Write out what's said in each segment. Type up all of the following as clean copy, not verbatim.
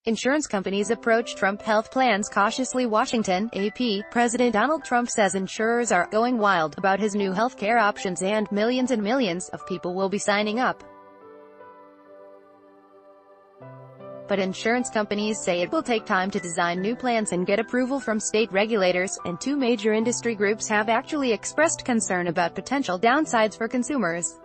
Insurance companies approach Trump health plans cautiously. Washington, AP. President Donald Trump says insurers are going wild about his new health care options and millions of people will be signing up. But insurance companies say it will take time to design new plans and get approval from state regulators, and two major industry groups have actually expressed concern about potential downsides for consumers.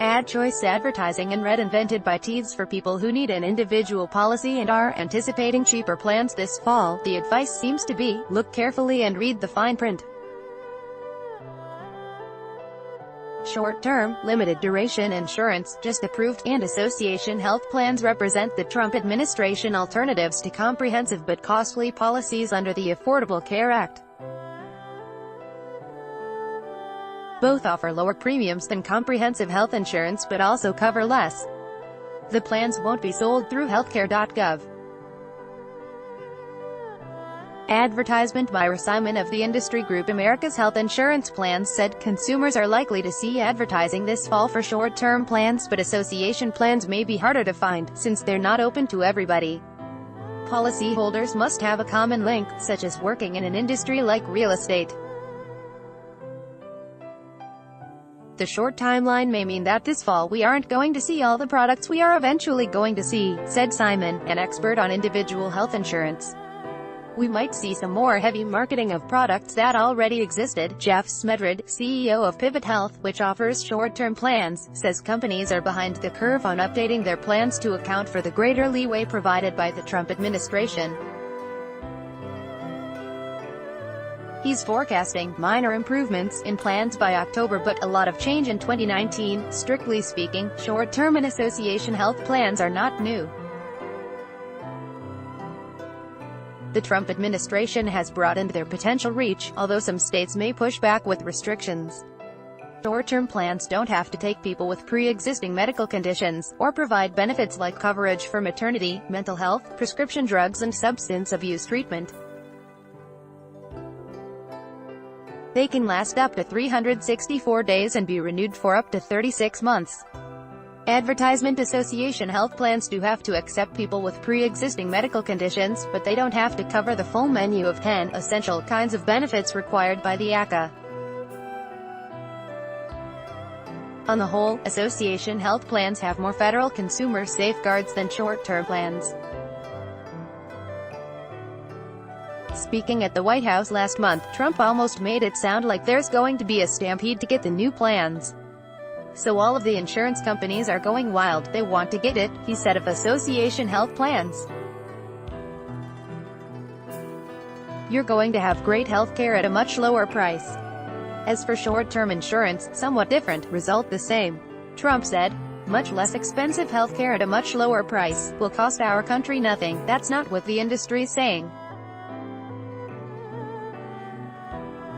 Ad choice advertising and Red, invented by Teads for people who need an individual policy and are anticipating cheaper plans this fall. The advice seems to be, look carefully and read the fine print. Short-term, limited-duration insurance, just approved, and association health plans represent the Trump administration alternatives to comprehensive but costly policies under the Affordable Care Act. Both offer lower premiums than comprehensive health insurance but also cover less. The plans won't be sold through healthcare.gov. Advertisement by Ira Simon of the industry group America's Health Insurance Plans said consumers are likely to see advertising this fall for short-term plans, but association plans may be harder to find, since they're not open to everybody. Policyholders must have a common link, such as working in an industry like real estate. The short timeline may mean that this fall we aren't going to see all the products we are eventually going to see, said Simon, an expert on individual health insurance. We might see some more heavy marketing of products that already existed. Jeff Smedred, CEO of Pivot Health, which offers short-term plans, says companies are behind the curve on updating their plans to account for the greater leeway provided by the Trump administration. He's forecasting minor improvements in plans by October but a lot of change in 2019. Strictly speaking, short-term and association health plans are not new. The Trump administration has broadened their potential reach, although some states may push back with restrictions. Short-term plans don't have to take people with pre-existing medical conditions, or provide benefits like coverage for maternity, mental health, prescription drugs and substance abuse treatment. They can last up to 364 days and be renewed for up to 36 months. Advertisement association health plans do have to accept people with pre-existing medical conditions, but they don't have to cover the full menu of 10 essential kinds of benefits required by the ACA. On the whole, association health plans have more federal consumer safeguards than short-term plans. Speaking at the White House last month, Trump almost made it sound like there's going to be a stampede to get the new plans. So all of the insurance companies are going wild, they want to get it, he said of association health plans. You're going to have great health care at a much lower price. As for short-term insurance, somewhat different, result the same. Trump said, much less expensive health care at a much lower price will cost our country nothing. That's not what the industry's saying.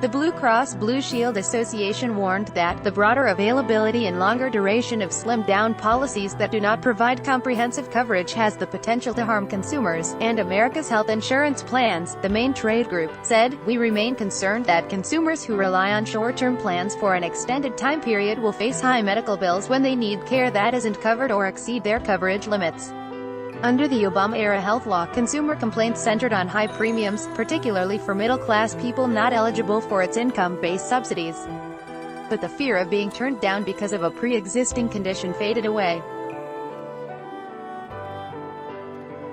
The Blue Cross Blue Shield Association warned that the broader availability and longer duration of slimmed-down policies that do not provide comprehensive coverage has the potential to harm consumers, and America's Health Insurance Plans, the main trade group, said, we remain concerned that consumers who rely on short-term plans for an extended time period will face high medical bills when they need care that isn't covered or exceed their coverage limits. Under the Obama-era health law, consumer complaints centered on high premiums, particularly for middle-class people not eligible for its income-based subsidies. But the fear of being turned down because of a pre-existing condition faded away.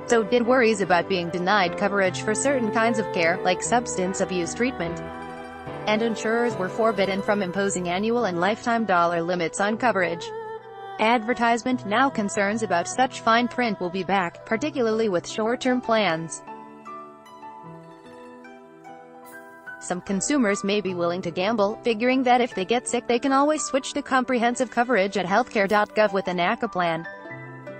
So did worries about being denied coverage for certain kinds of care, like substance abuse treatment. And insurers were forbidden from imposing annual and lifetime dollar limits on coverage. Advertisement now concerns about such fine print will be back, particularly with short-term plans. Some consumers may be willing to gamble, figuring that if they get sick they can always switch to comprehensive coverage at healthcare.gov with an ACA plan.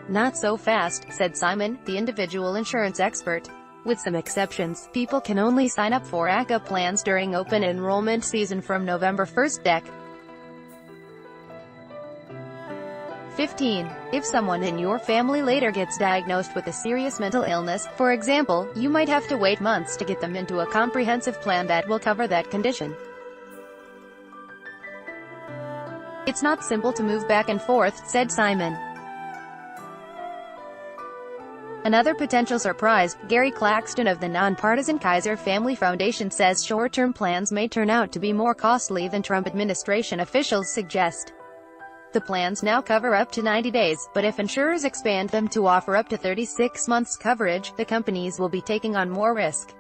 Not so fast, said Simon, the individual insurance expert. With some exceptions, people can only sign up for ACA plans during open enrollment season from November 1st. Dec. 15. If someone in your family later gets diagnosed with a serious mental illness, for example, you might have to wait months to get them into a comprehensive plan that will cover that condition. It's not simple to move back and forth, said Simon. Another potential surprise, Gary Claxton of the nonpartisan Kaiser Family Foundation says short-term plans may turn out to be more costly than Trump administration officials suggest. The plans now cover up to 90 days, but if insurers expand them to offer up to 36 months coverage, the companies will be taking on more risk.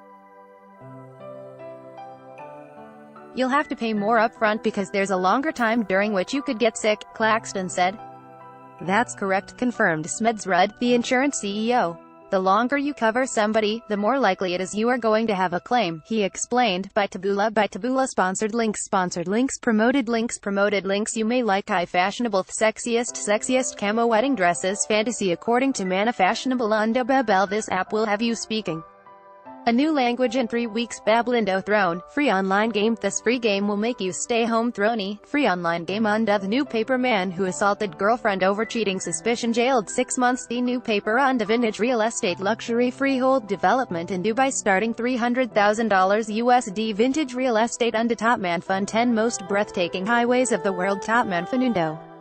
You'll have to pay more upfront because there's a longer time during which you could get sick, Claxton said. That's correct, confirmed Smeds Rudd, the insurance CEO. The longer you cover somebody, the more likely it is you are going to have a claim, he explained. By Taboola sponsored links promoted links. You may like high fashionable sexiest camo wedding dresses fantasy according to Mana Fashionable Unda Babel. This app will have you speaking a new language in 3 weeks. Bablindo Throne, free online game. This free game will make you stay home throny. Free online game. Unda, the new paper man who assaulted girlfriend over cheating suspicion jailed 6 months. The new paper Unda vintage real estate luxury freehold development in Dubai starting $300,000 USD. Vintage real estate Unda Topman Fund 10 most breathtaking highways of the world. Topman Fanundo.